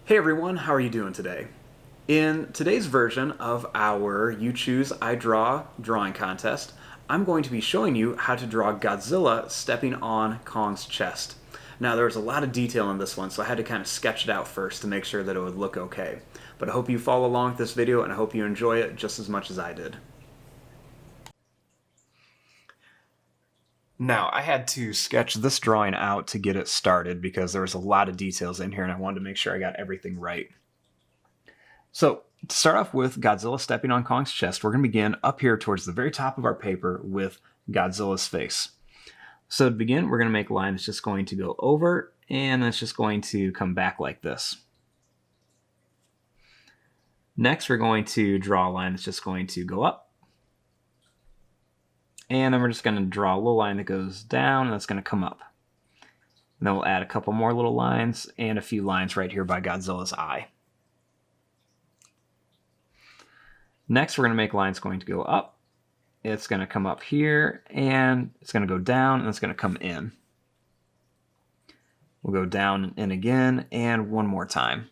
Hey everyone, how are you doing today? In today's version of our You Choose, I Draw drawing contest, I'm going to be showing you how to draw Godzilla stepping on Kong's chest. Now there's a lot of detail in this one, so I had to kind of sketch it out first to make sure that it would look okay. But I hope you follow along with this video and I hope you enjoy it just as much as I did. Now, I had to sketch this drawing out to get it started because there was a lot of details in here and I wanted to make sure I got everything right. So, to start off with Godzilla stepping on Kong's chest, we're going to begin up here towards the very top of our paper with Godzilla's face. So to begin, we're going to make a line that's just going to go over, and it's just going to come back like this. Next, we're going to draw a line that's just going to go up. And then we're just going to draw a little line that goes down, and that's going to come up. And then we'll add a couple more little lines and a few lines right here by Godzilla's eye. Next, we're going to make lines going to go up. It's going to come up here, and it's going to go down, and it's going to come in. We'll go down and in again, and one more time.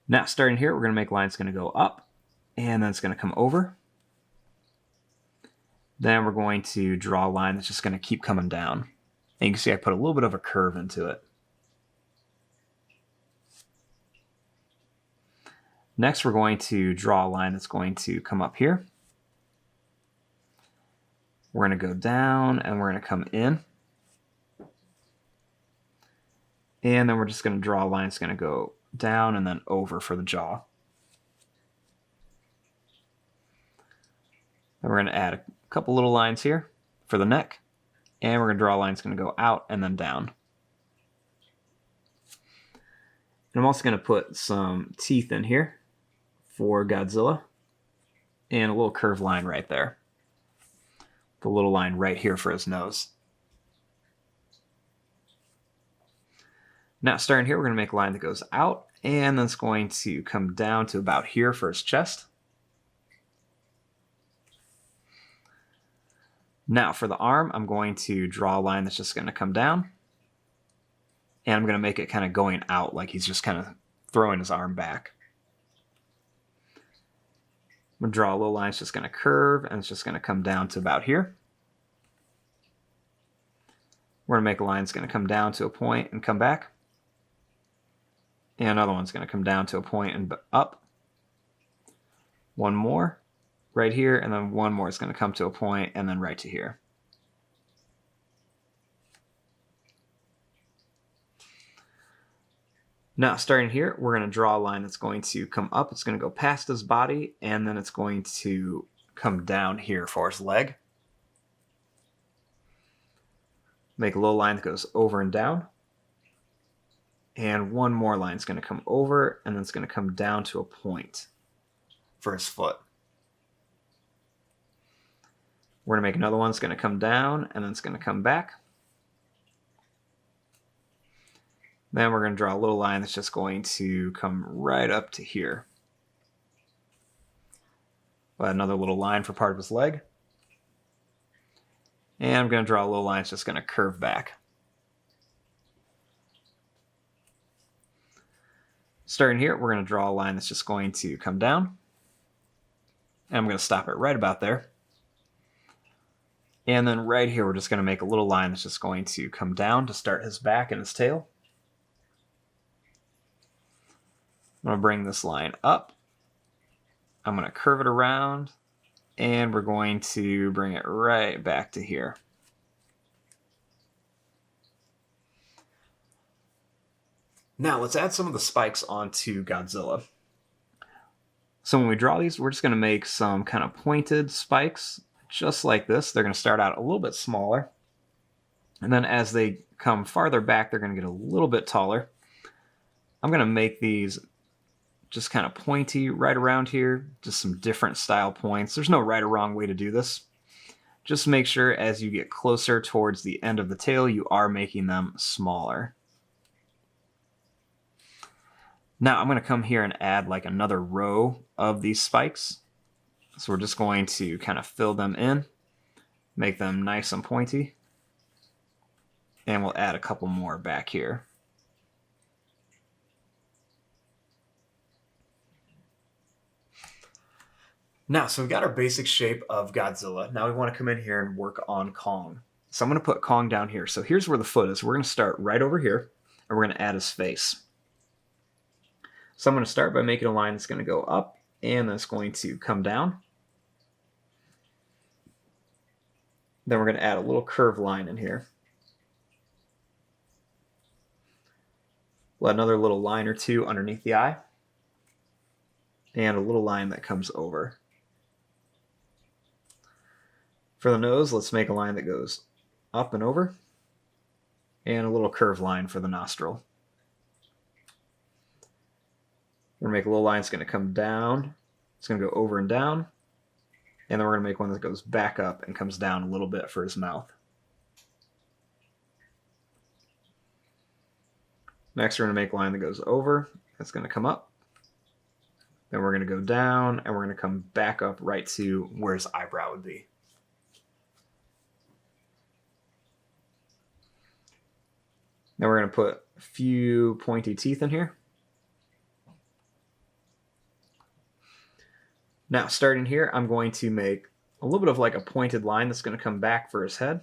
Now, starting here, we're going to make lines going to go up, and then it's going to come over. Then we're going to draw a line that's just going to keep coming down. And you can see I put a little bit of a curve into it. Next, we're going to draw a line that's going to come up here. We're going to go down and we're going to come in. And then we're just going to draw a line that's going to go down and then over for the jaw. Then we're going to add a couple little lines here for the neck. And we're going to draw a line that's going to go out and then down. And I'm also going to put some teeth in here for Godzilla, and a little curved line right there. The little line right here for his nose. Now, starting here, we're going to make a line that goes out, and then it's going to come down to about here for his chest. Now, for the arm, I'm going to draw a line that's just going to come down, and I'm going to make it kind of going out, like he's just kind of throwing his arm back. I'm going to draw a little line that's just going to curve, and it's just going to come down to about here. We're going to make a line that's going to come down to a point and come back. And another one's going to come down to a point and up. One more right here, and then one more is going to come to a point and then right to here. Now, starting here, we're going to draw a line that's going to come up. It's going to go past his body, and then it's going to come down here for his leg. Make a little line that goes over and down. And one more line is going to come over, and then it's going to come down to a point for his foot. We're going to make another one that's going to come down, and then it's going to come back. Then we're going to draw a little line that's just going to come right up to here. We'll add another little line for part of his leg. And I'm going to draw a little line that's just going to curve back. Starting here, we're going to draw a line that's just going to come down. And I'm going to stop it right about there. And then right here, we're just going to make a little line that's just going to come down to start his back and his tail. I'm going to bring this line up. I'm going to curve it around, and we're going to bring it right back to here. Now let's add some of the spikes onto Godzilla. So when we draw these, we're just going to make some kind of pointed spikes, just like this. They're going to start out a little bit smaller, and then as they come farther back, they're going to get a little bit taller. I'm going to make these just kind of pointy right around here, just some different style points. There's no right or wrong way to do this. Just make sure as you get closer towards the end of the tail, you are making them smaller. Now I'm going to come here and add like another row of these spikes. So we're just going to kind of fill them in, make them nice and pointy. And we'll add a couple more back here. Now, so we've got our basic shape of Godzilla. Now we want to come in here and work on Kong. So I'm going to put Kong down here. So here's where the foot is. We're going to start right over here, and we're going to add his face. So I'm going to start by making a line that's going to go up, and then it's going to come down. Then we're going to add a little curved line in here. We'll add another little line or two underneath the eye, and a little line that comes over. For the nose, let's make a line that goes up and over, and a little curved line for the nostril. We're going to make a little line that's going to come down. It's going to go over and down. And then we're going to make one that goes back up and comes down a little bit for his mouth. Next, we're going to make a line that goes over. That's going to come up. Then we're going to go down, and we're going to come back up right to where his eyebrow would be. Now we're going to put a few pointy teeth in here. Now, starting here, I'm going to make a little bit of like a pointed line that's going to come back for his head.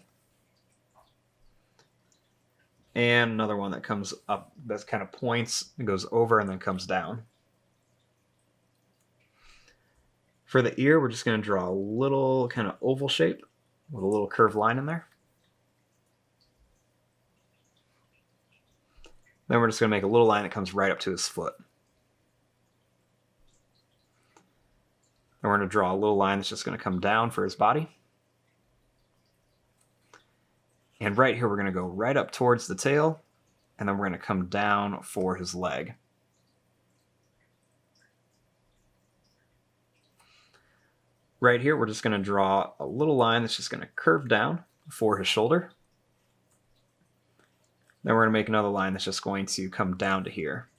And another one that comes up, that kind of points and goes over and then comes down. For the ear, we're just going to draw a little kind of oval shape with a little curved line in there. Then we're just going to make a little line that comes right up to his foot. And we're going to draw a little line that's just going to come down for his body. And right here, we're going to go right up towards the tail, and then we're going to come down for his leg. Right here, we're just going to draw a little line that's just going to curve down for his shoulder. Then we're going to make another line that's just going to come down to here.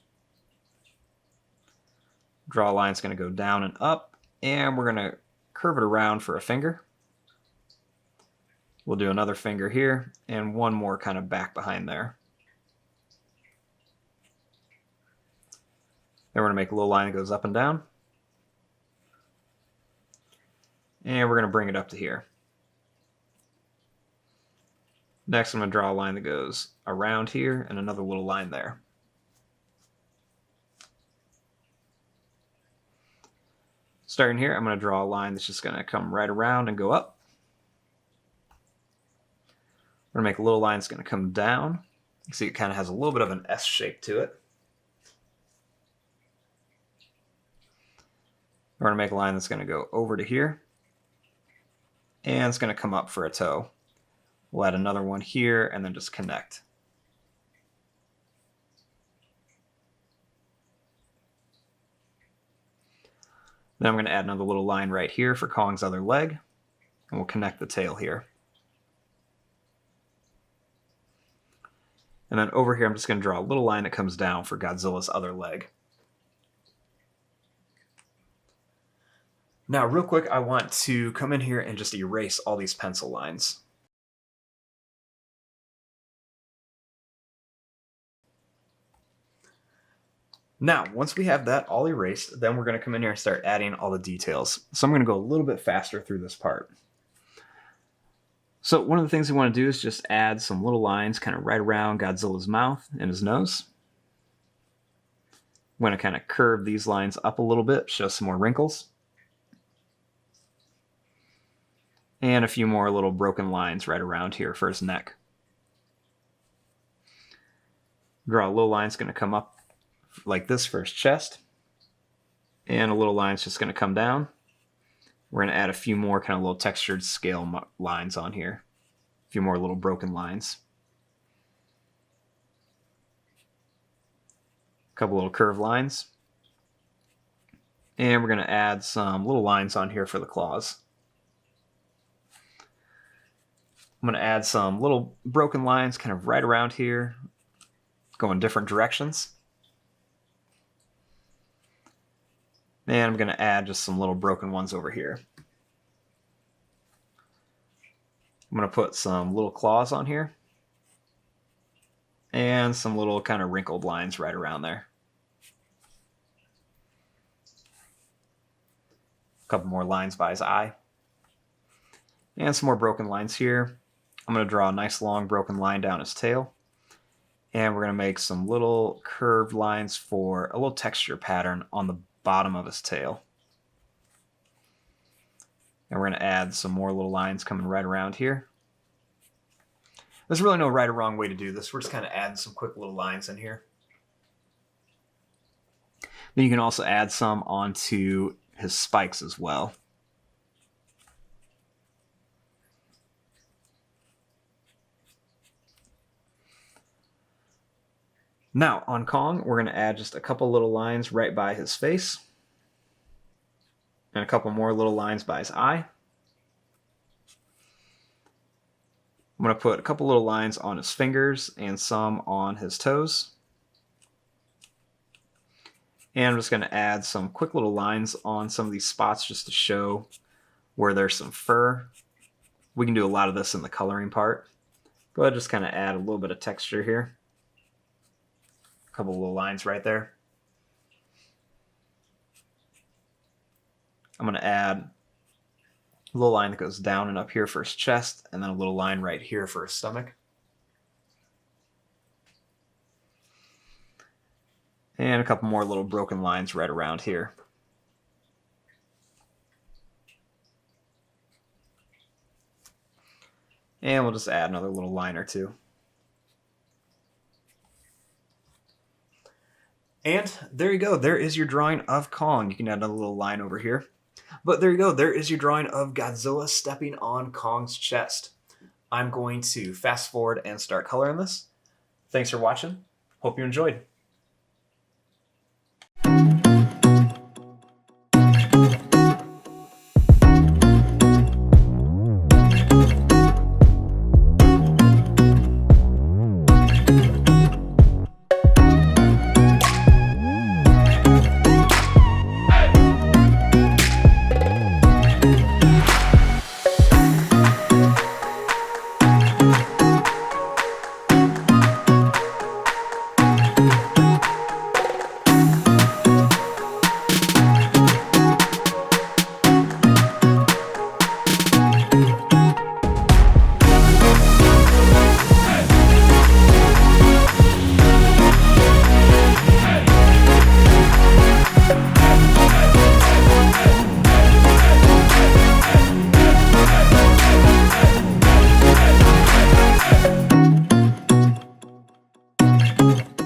Draw a line that's going to go down and up, and we're going to curve it around for a finger. We'll do another finger here, and one more kind of back behind there. Then we're going to make a little line that goes up and down. And we're going to bring it up to here. Next, I'm going to draw a line that goes around here and another little line there. Starting here, I'm going to draw a line that's just going to come right around and go up. We're going to make a little line that's going to come down. You see it kind of has a little bit of an S shape to it. We're going to make a line that's going to go over to here. And it's going to come up for a toe. We'll add another one here and then just connect. Then I'm going to add another little line right here for Kong's other leg, and we'll connect the tail here. And then over here, I'm just going to draw a little line that comes down for Godzilla's other leg. Now, real quick, I want to come in here and just erase all these pencil lines. Now, once we have that all erased, then we're going to come in here and start adding all the details. So I'm going to go a little bit faster through this part. So one of the things we want to do is just add some little lines kind of right around Godzilla's mouth and his nose. I'm going to kind of curve these lines up a little bit, show some more wrinkles. And a few more little broken lines right around here for his neck. Draw a little line that's going to come up like this for his chest. And a little line that's just going to come down. We're going to add a few more kind of little textured scale lines on here. A few more little broken lines. A couple little curved lines. And we're going to add some little lines on here for the claws. I'm going to add some little broken lines kind of right around here, going different directions. And I'm going to add just some little broken ones over here. I'm going to put some little claws on here. And some little kind of wrinkled lines right around there. couple more lines by his eye. And some more broken lines here. I'm going to draw a nice long broken line down his tail. And we're going to make some little curved lines for a little texture pattern on the bottom of his tail. And we're going to add some more little lines coming right around here. There's really no right or wrong way to do this. We're just kind of adding some quick little lines in here. Then you can also add some onto his spikes as well. Now, on Kong, we're going to add just a couple little lines right by his face. And a couple more little lines by his eye. I'm going to put a couple little lines on his fingers and some on his toes. And I'm just going to add some quick little lines on some of these spots just to show where there's some fur. We can do a lot of this in the coloring part. Go ahead and just kind of add a little bit of texture here. A couple little lines right there. I'm going to add a little line that goes down and up here for his chest, and then a little line right here for his stomach. And a couple more little broken lines right around here. And we'll just add another little line or two. And there you go. There is your drawing of Kong. You can add another little line over here. But there you go. There is your drawing of Godzilla stepping on Kong's chest. I'm going to fast forward and start coloring this. Thanks for watching. Hope you enjoyed.